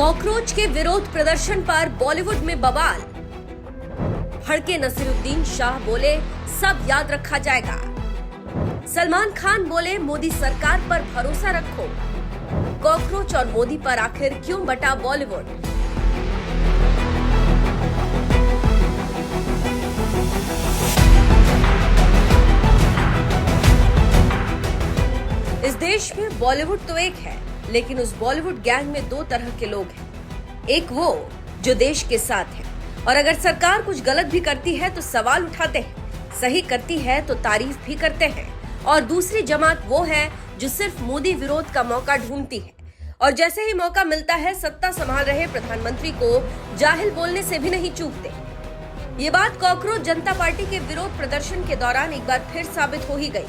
Cockroach के विरोध प्रदर्शन पर बॉलीवुड में बवाल। भड़के नसीरुद्दीन शाह बोले सब याद रखा जाएगा। सलमान खान बोले मोदी सरकार पर भरोसा रखो। कॉकरोच और मोदी पर आखिर क्यों बटा बॉलीवुड? इस देश में बॉलीवुड तो एक है, लेकिन उस बॉलीवुड गैंग में दो तरह के लोग हैं। एक वो जो देश के साथ है और अगर सरकार कुछ गलत भी करती है तो सवाल उठाते हैं, सही करती है तो तारीफ भी करते हैं। और दूसरी जमात वो है जो सिर्फ मोदी विरोध का मौका ढूंढती है और जैसे ही मौका मिलता है सत्ता संभाल रहे प्रधानमंत्री को जाहिल बोलने से भी नहीं चूकते। ये बात कॉकरोच जनता पार्टी के विरोध प्रदर्शन के दौरान एक बार फिर साबित हो ही गई।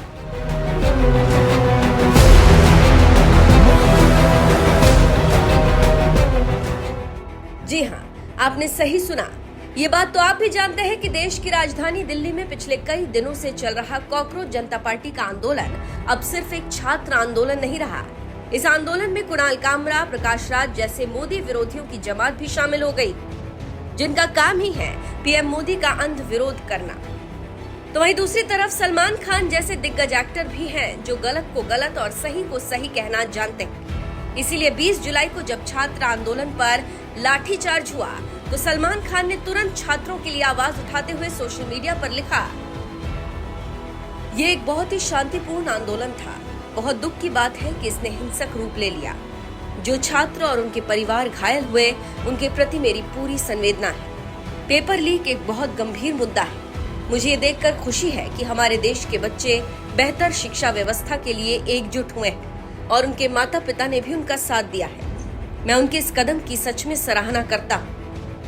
जी हाँ, आपने सही सुना। ये बात तो आप भी जानते हैं कि देश की राजधानी दिल्ली में पिछले कई दिनों से चल रहा कॉकरोच जनता पार्टी का आंदोलन अब सिर्फ एक छात्र आंदोलन नहीं रहा। इस आंदोलन में कुणाल कामरा, प्रकाश राज जैसे मोदी विरोधियों की जमात भी शामिल हो गई, जिनका काम ही है पीएम मोदी का अंध विरोध करना। तो वहीं दूसरी तरफ सलमान खान जैसे दिग्गज एक्टर भी हैं जो गलत को गलत और सही को सही कहना जानते हैं। इसीलिए 20 जुलाई को जब छात्र आंदोलन पर लाठीचार्ज हुआ तो सलमान खान ने तुरंत छात्रों के लिए आवाज उठाते हुए सोशल मीडिया पर लिखा, ये एक बहुत ही शांतिपूर्ण आंदोलन था। बहुत दुख की बात है कि इसने हिंसक रूप ले लिया। जो छात्र और उनके परिवार घायल हुए, उनके प्रति मेरी पूरी संवेदना है। पेपर लीक एक बहुत गंभीर मुद्दा है। मुझे ये देखकर खुशी है कि हमारे देश के बच्चे बेहतर शिक्षा व्यवस्था के लिए एकजुट हुए हैं और उनके माता पिता ने भी उनका साथ दिया है। मैं उनके इस कदम की सच में सराहना करता हूँ।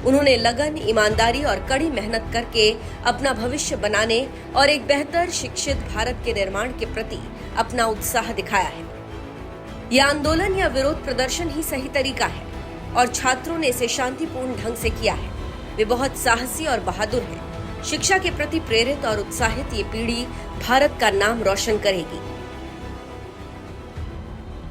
उन्होंने लगन, ईमानदारी और कड़ी मेहनत करके अपना भविष्य बनाने और एक बेहतर शिक्षित भारत के निर्माण के प्रति अपना उत्साह दिखाया है। यह आंदोलन या विरोध प्रदर्शन ही सही तरीका है और छात्रों ने इसे शांतिपूर्ण ढंग से किया है। वे बहुत साहसी और बहादुर हैं। शिक्षा के प्रति प्रेरित और उत्साहित ये पीढ़ी भारत का नाम रोशन करेगी।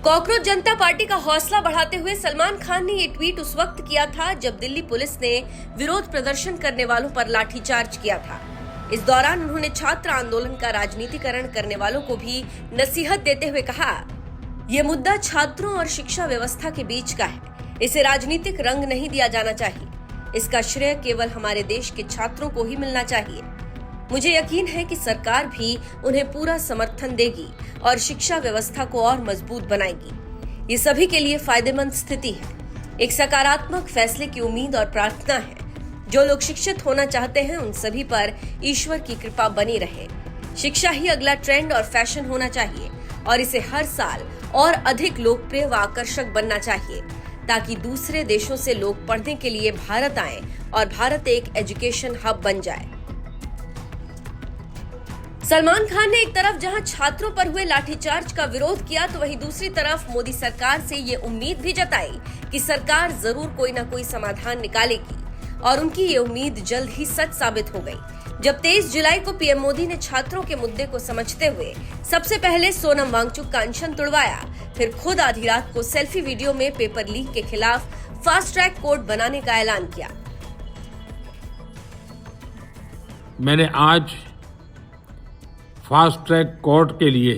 कॉकरोच जनता पार्टी का हौसला बढ़ाते हुए सलमान खान ने ये ट्वीट उस वक्त किया था जब दिल्ली पुलिस ने विरोध प्रदर्शन करने वालों पर लाठीचार्ज किया था। इस दौरान उन्होंने छात्र आंदोलन का राजनीतिकरण करने वालों को भी नसीहत देते हुए कहा, ये मुद्दा छात्रों और शिक्षा व्यवस्था के बीच का है। इसे राजनीतिक रंग नहीं दिया जाना चाहिए। इसका श्रेय केवल हमारे देश के छात्रों को ही मिलना चाहिए। मुझे यकीन है कि सरकार भी उन्हें पूरा समर्थन देगी और शिक्षा व्यवस्था को और मजबूत बनाएगी। ये सभी के लिए फायदेमंद स्थिति है। एक सकारात्मक फैसले की उम्मीद और प्रार्थना है। जो लोग शिक्षित होना चाहते हैं उन सभी पर ईश्वर की कृपा बनी रहे। शिक्षा ही अगला ट्रेंड और फैशन होना चाहिए और इसे हर साल और अधिक लोकप्रिय व आकर्षक बनना चाहिए ताकि दूसरे देशों से लोग पढ़ने के लिए भारत आएं और भारत एक एजुकेशन हब बन जाए। सलमान खान ने एक तरफ जहां छात्रों पर हुए लाठीचार्ज का विरोध किया तो वहीं दूसरी तरफ मोदी सरकार से ये उम्मीद भी जताई कि सरकार जरूर कोई न कोई समाधान निकालेगी और उनकी ये उम्मीद जल्द ही सच साबित हो गई जब 23 जुलाई को पीएम मोदी ने छात्रों के मुद्दे को समझते हुए सबसे पहले सोनम वांगचुक का अनशन तुड़वाया, फिर खुद आधी रात को सेल्फी वीडियो में पेपर लीक के खिलाफ फास्ट ट्रैक कोर्ट बनाने का ऐलान किया। मैंने आज फास्ट ट्रैक कोर्ट के लिए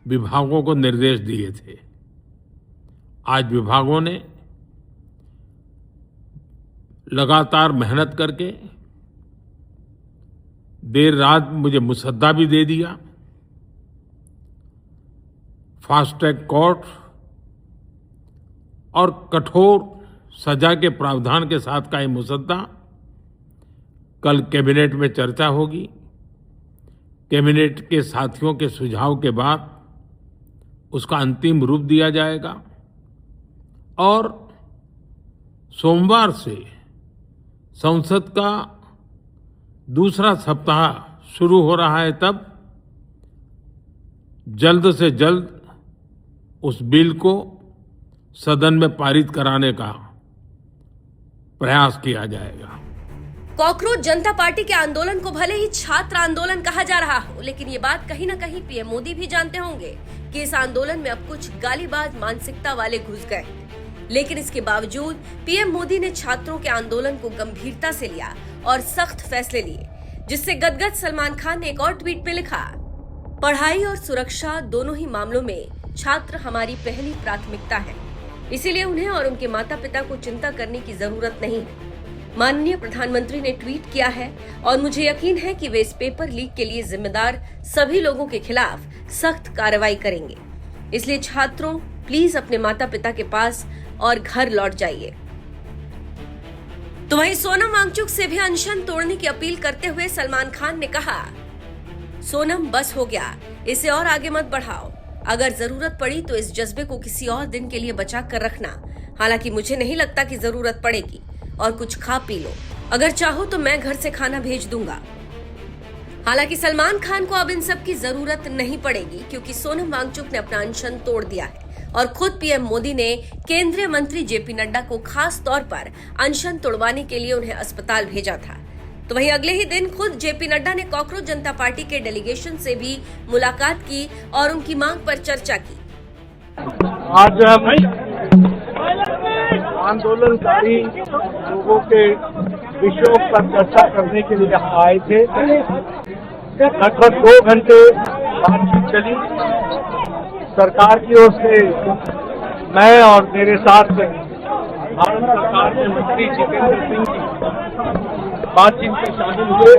विभागों को निर्देश दिए थे। आज विभागों ने लगातार मेहनत करके देर रात मुझे मुसद्दा भी दे दिया। फास्ट ट्रैक कोर्ट और कठोर सजा के प्रावधान के साथ का ये मुसद्दा कल कैबिनेट में चर्चा होगी। कैबिनेट के साथियों के सुझाव के बाद उसका अंतिम रूप दिया जाएगा और सोमवार से संसद का दूसरा सप्ताह शुरू हो रहा है। तब जल्द से जल्द उस बिल को सदन में पारित कराने का प्रयास किया जाएगा। कॉकरोच जनता पार्टी के आंदोलन को भले ही छात्र आंदोलन कहा जा रहा हो, लेकिन ये बात कहीं न कहीं पीएम मोदी भी जानते होंगे कि इस आंदोलन में अब कुछ गालीबाज मानसिकता वाले घुस गए। लेकिन इसके बावजूद पीएम मोदी ने छात्रों के आंदोलन को गंभीरता से लिया और सख्त फैसले लिए, जिससे गदगद सलमान खान ने एक और ट्वीट में लिखा, पढ़ाई और सुरक्षा दोनों ही मामलों में छात्र हमारी पहली प्राथमिकता है, इसीलिए उन्हें और उनके माता पिता को चिंता करने की जरूरत नहीं है। माननीय प्रधानमंत्री ने ट्वीट किया है और मुझे यकीन है कि वे इस पेपर लीक के लिए जिम्मेदार सभी लोगों के खिलाफ सख्त कार्रवाई करेंगे। इसलिए छात्रों, प्लीज अपने माता पिता के पास और घर लौट जाइए। तो वहीं सोनम वांगचुक से भी अनशन तोड़ने की अपील करते हुए सलमान खान ने कहा, सोनम बस हो गया, इसे और आगे मत बढ़ाओ। अगर जरूरत पड़ी तो इस जज्बे को किसी और दिन के लिए बचा कर रखना। हालांकि मुझे नहीं लगता कि जरूरत पड़ेगी, और कुछ खा पी लो। अगर चाहो तो मैं घर से खाना भेज दूंगा। हालांकि सलमान खान को अब इन सब की जरूरत नहीं पड़ेगी, क्योंकि सोनम वांगचुक ने अपना अनशन तोड़ दिया है और खुद पीएम मोदी ने केंद्रीय मंत्री जेपी नड्डा को खास तौर पर अनशन तोड़वाने के लिए उन्हें अस्पताल भेजा था। तो वहीं अगले ही दिन खुद जेपी नड्डा ने कॉकरोच जनता पार्टी के डेलीगेशन से भी मुलाकात की और उनकी मांग पर चर्चा की। आज हम आंदोलनकारी लोगों के विषयों पर चर्चा करने के लिए यहाँ आए थे। लगभग 2 घंटे बातचीत चली। सरकार की ओर से मैं और मेरे साथ भारत सरकार के मंत्री जितेंद्र सिंह जी बातचीत में शामिल हुए।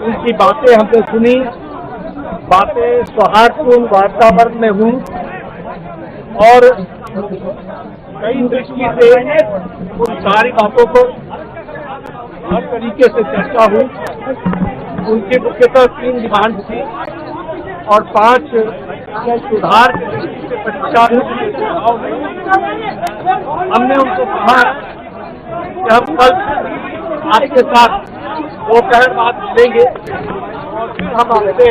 उनकी बातें हमने सुनी। बातें सौहार्दपूर्ण वातावरण में हुई और कई दृष्टि से उन सारी बातों को हर तरीके से चर्चा हुई। उनकी मुख्यतः 3 डिमांड थी और 5 सुधार की दृष्टि से 50 सुझाव हुए। हमने उनको कहा कि हम कल आपके साथ दोपहर बाद मिलेंगे और फिर हम आपसे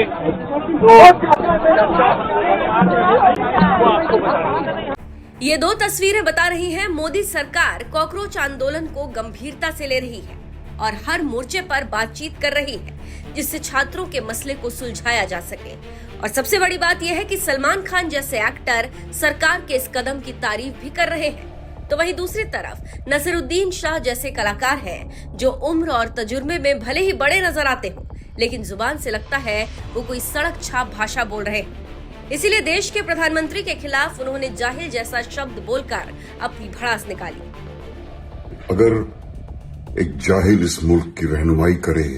ये 2 तस्वीरें बता रही हैं मोदी सरकार कॉकरोच आंदोलन को गंभीरता से ले रही है और हर मोर्चे पर बातचीत कर रही है, जिससे छात्रों के मसले को सुलझाया जा सके। और सबसे बड़ी बात यह है कि सलमान खान जैसे एक्टर सरकार के इस कदम की तारीफ भी कर रहे हैं। तो वहीं दूसरी तरफ नसीरुद्दीन शाह जैसे कलाकार हैं, जो उम्र और तजुर्बे में भले ही बड़े नजर आते हों, लेकिन जुबान से लगता है वो कोई सड़क छाप भाषा बोल रहे हैं। इसीलिए देश के प्रधानमंत्री के खिलाफ उन्होंने जाहिल जैसा शब्द बोलकर अपनी भड़ास निकाली। अगर एक जाहिल इस मुल्क की रहनुमाई करे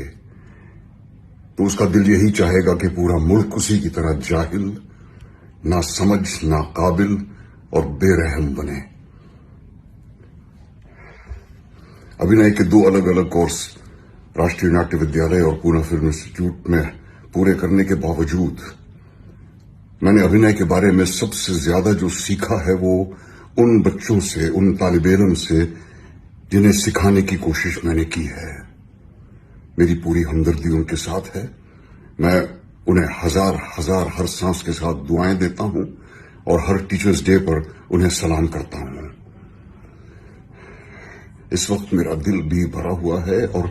तो उसका दिल यही चाहेगा कि पूरा मुल्क उसी की तरह जाहिल, ना समझ, ना काबिल और बेरहम बने। अभिनय के 2 अलग अलग कोर्स राष्ट्रीय नाट्य विद्यालय और पूना फिल्म इंस्टीट्यूट में पूरे करने के बावजूद मैंने अभिनय के बारे में सबसे ज्यादा जो सीखा है वो उन बच्चों से, उन तालिब इल्म से जिन्हें सिखाने की कोशिश मैंने की है। मेरी पूरी हमदर्दी उनके साथ है। मैं उन्हें हजार हर सांस के साथ दुआएं देता हूं और हर टीचर्स डे पर उन्हें सलाम करता हूं। इस वक्त मेरा दिल भी भरा हुआ है और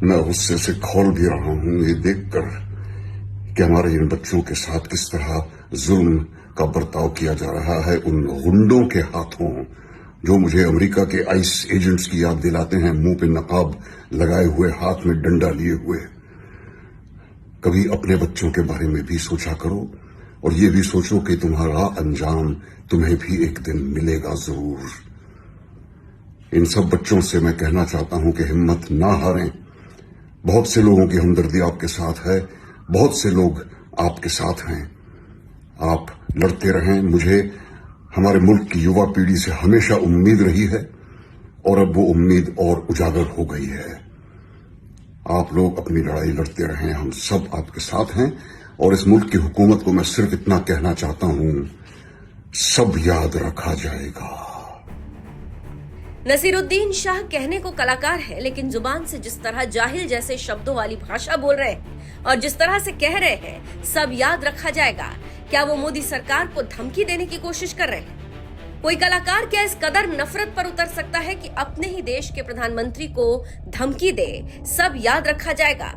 मैं गुस्से से खौल भी रहा हूं ये देखकर कि हमारे इन बच्चों के साथ किस तरह जुल्म का बर्ताव किया जा रहा है उन गुंडों के हाथों, जो मुझे अमेरिका के आइस एजेंट्स की याद दिलाते हैं, मुंह पे नकाब लगाए हुए, हाथ में डंडा लिए हुए। कभी अपने बच्चों के बारे में भी सोचा करो और ये भी सोचो कि तुम्हारा अंजाम तुम्हें भी एक दिन मिलेगा जरूर। इन सब बच्चों से मैं कहना चाहता हूं कि हिम्मत ना हारें। बहुत से लोगों की हमदर्दी आपके साथ है, बहुत से लोग आपके साथ हैं। आप लड़ते रहें। मुझे हमारे मुल्क की युवा पीढ़ी से हमेशा उम्मीद रही है और अब वो उम्मीद और उजागर हो गई है। आप लोग अपनी लड़ाई लड़ते रहें, हम सब आपके साथ हैं। और इस मुल्क की हुकूमत को मैं सिर्फ इतना कहना चाहता हूं, सब याद रखा जाएगा। नसीरुद्दीन शाह कहने को कलाकार है, लेकिन जुबान से जिस तरह जाहिल जैसे शब्दों वाली भाषा बोल रहे हैं और जिस तरह से कह रहे हैं सब याद रखा जाएगा, क्या वो मोदी सरकार को धमकी देने की कोशिश कर रहे हैं? कोई कलाकार क्या इस कदर नफरत पर उतर सकता है कि अपने ही देश के प्रधानमंत्री को धमकी दे, सब याद रखा जाएगा?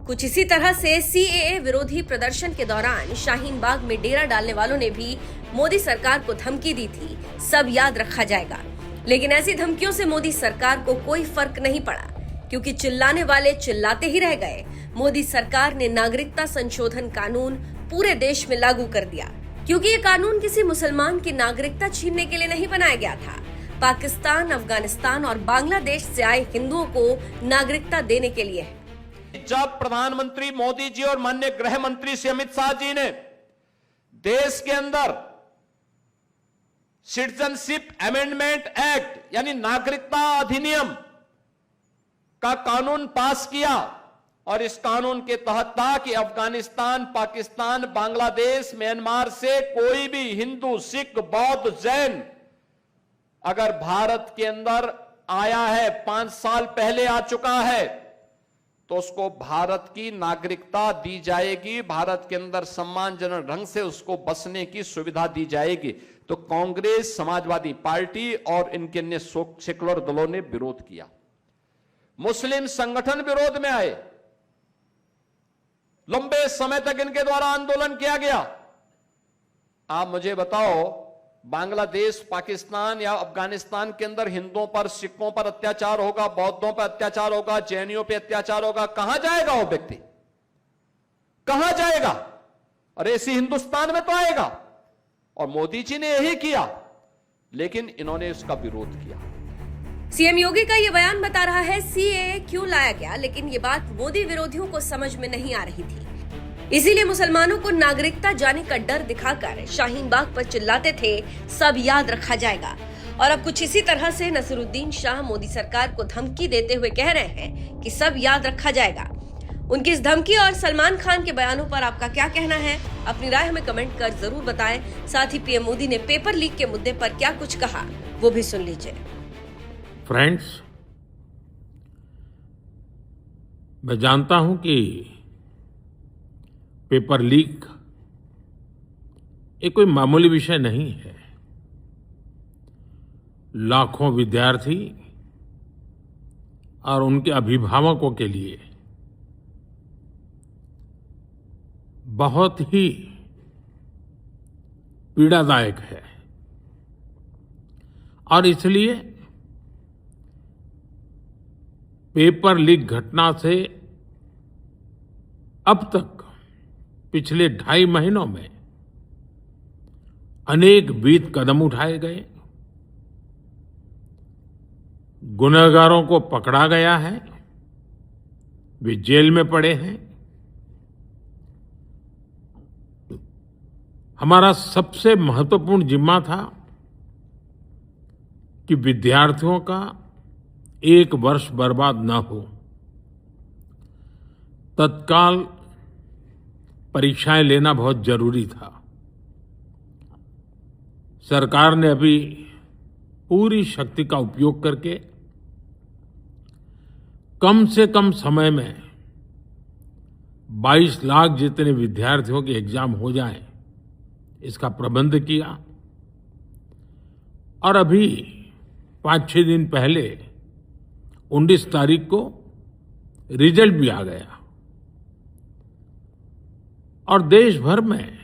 कुछ इसी तरह से सीएए विरोधी प्रदर्शन के दौरान शाहीन बाग में डेरा डालने वालों ने भी मोदी सरकार को धमकी दी थी, सब याद रखा जाएगा। लेकिन ऐसी धमकियों से मोदी सरकार को कोई फर्क नहीं पड़ा, क्योंकि चिल्लाने वाले चिल्लाते ही रह गए। मोदी सरकार ने नागरिकता संशोधन कानून पूरे देश में लागू कर दिया, क्योंकि ये कानून किसी मुसलमान की नागरिकता छीनने के लिए नहीं बनाया गया था। पाकिस्तान, अफगानिस्तान और बांग्लादेश से आए हिंदुओं को नागरिकता देने के लिए है। जब प्रधानमंत्री मोदी जी और माननीय गृह मंत्री श्री अमित शाह जी ने देश के अंदर सिटीजनशिप अमेंडमेंट एक्ट यानी नागरिकता अधिनियम का कानून पास किया और इस कानून के तहत था कि अफगानिस्तान, पाकिस्तान, बांग्लादेश, म्यांमार से कोई भी हिंदू, सिख, बौद्ध, जैन अगर भारत के अंदर आया है, 5 साल पहले आ चुका है, तो उसको भारत की नागरिकता दी जाएगी। भारत के अंदर सम्मानजनक ढंग से उसको बसने की सुविधा दी जाएगी। तो कांग्रेस, समाजवादी पार्टी और इनके अन्य सेकुलर दलों ने विरोध किया। मुस्लिम संगठन विरोध में आए। लंबे समय तक इनके द्वारा आंदोलन किया गया। आप मुझे बताओ, बांग्लादेश, पाकिस्तान या अफगानिस्तान के अंदर हिंदुओं पर, सिखों पर अत्याचार होगा, बौद्धों पर अत्याचार होगा, जैनियों पर अत्याचार होगा, कहां जाएगा वो व्यक्ति? कहां जाएगा? अरे इसी हिंदुस्तान में तो आएगा। और मोदी जी ने यही किया, लेकिन इन्होंने इसका विरोध किया। सीएम योगी का ये बयान बता रहा है सीएए क्यों लाया गया, लेकिन ये बात मोदी विरोधियों को समझ में नहीं आ रही थी। इसीलिए मुसलमानों को नागरिकता जाने का डर दिखाकर शाहीन बाग पर चिल्लाते थे, सब याद रखा जाएगा। और अब कुछ इसी तरह से नसीरुद्दीन शाह मोदी सरकार को धमकी देते हुए कह रहे हैं कि सब याद रखा जाएगा। उनकी इस धमकी और सलमान खान के बयानों पर आपका क्या कहना है? अपनी राय हमें कमेंट कर जरूर बताएं। साथ ही पीएम मोदी ने पेपर लीक के मुद्दे पर क्या कुछ कहा, वो भी सुन लीजिए। फ्रेंड्स, मैं जानता हूं कि पेपर लीक ये कोई मामूली विषय नहीं है। लाखों विद्यार्थी और उनके अभिभावकों के लिए बहुत ही पीड़ादायक है और इसलिए पेपर लीक घटना से अब तक पिछले 2.5 महीनों में अनेक विहित कदम उठाए गए, गुनहगारों को पकड़ा गया है, वे जेल में पड़े हैं। हमारा सबसे महत्वपूर्ण जिम्मा था कि विद्यार्थियों का 1 वर्ष बर्बाद न हो। तत्काल परीक्षाएं लेना बहुत जरूरी था। सरकार ने अभी पूरी शक्ति का उपयोग करके कम से कम समय में 22 लाख जितने विद्यार्थियों के एग्जाम हो जाएं, इसका प्रबंध किया। और अभी 5-6 दिन पहले 19 तारीख को रिजल्ट भी आ गया और देश भर में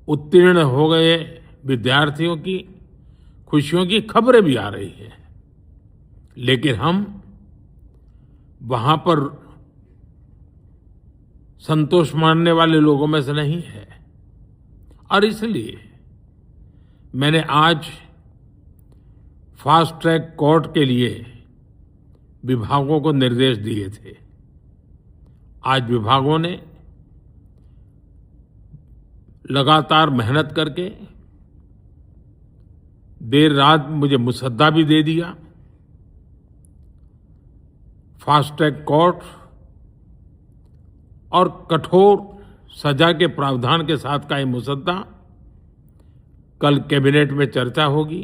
उत्तीर्ण हो गए विद्यार्थियों की खुशियों की खबरें भी आ रही हैं। लेकिन हम वहां पर संतोष मानने वाले लोगों में से नहीं है और इसलिए मैंने आज फास्ट ट्रैक कोर्ट के लिए विभागों को निर्देश दिए थे। आज विभागों ने लगातार मेहनत करके देर रात मुझे मुसद्दा भी दे दिया। फास्ट ट्रैक कोर्ट और कठोर सजा के प्रावधान के साथ का ये मुसद्दा कल कैबिनेट में चर्चा होगी।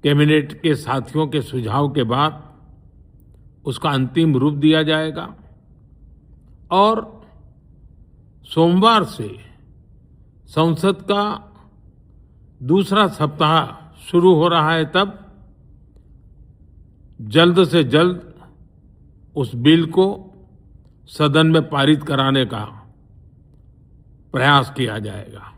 कैबिनेट के साथियों के सुझाव के बाद उसका अंतिम रूप दिया जाएगा और सोमवार से संसद का दूसरा सप्ताह शुरू हो रहा है। तब जल्द से जल्द उस बिल को सदन में पारित कराने का प्रयास किया जाएगा।